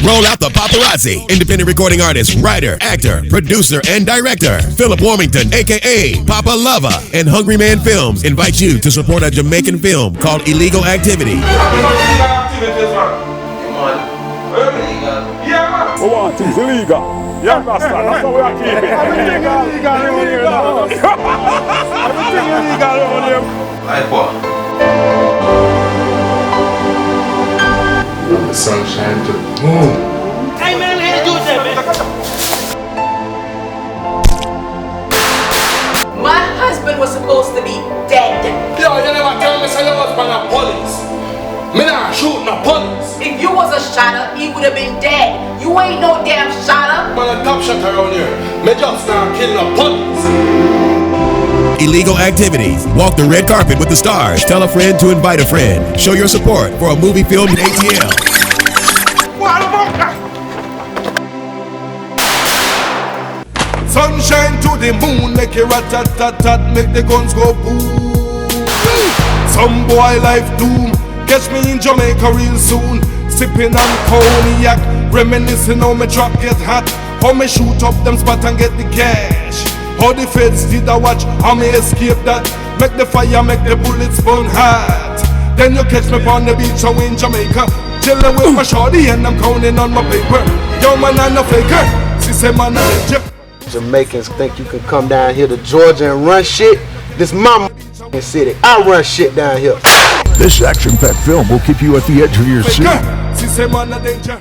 Roll out the paparazzi. Independent recording artist, writer, actor, producer, and director Philip Warmington, aka Papa LOVA, and Hungry Man Films invite you to support a Jamaican film called Illegal Activity. We want things illegal. You understand? That's how we are keeping it. Everything illegal around here now. Everything illegal around here. Like what? From the sunshine to the moon. Hey man, let's do that, man. My husband was supposed to be dead. Yo, you never tell me say you was by the police. Me not shoot no police. If you was a shotta, he would have been dead. You ain't no damn shotta. Man a top shot around here. Me just not kill no police. Illegal Activities. Walk the red carpet with the stars. Tell a friend to invite a friend. Show your support for a movie filmed in ATL. Sunshine to the moon, make it rat-tat-tat-tat, make the guns go boom. Some boy life doom, catch me in Jamaica real soon. Sipping on cognac, reminiscing how me truck get hot. How me shoot up them spot and get the cash. How the feds did a watch, how me escape that. Make the fire, make the bullets burn hot. Then you catch me on the beach out in Jamaica, chillin' with my shorty and I'm counting on my paper. Yo man, I'm no faker, she say man, I'm a Jamaicans think you can come down here to Georgia and run shit. This my city. I run shit down here. This action-packed film will keep you at the edge of your seat. she say man, a danger.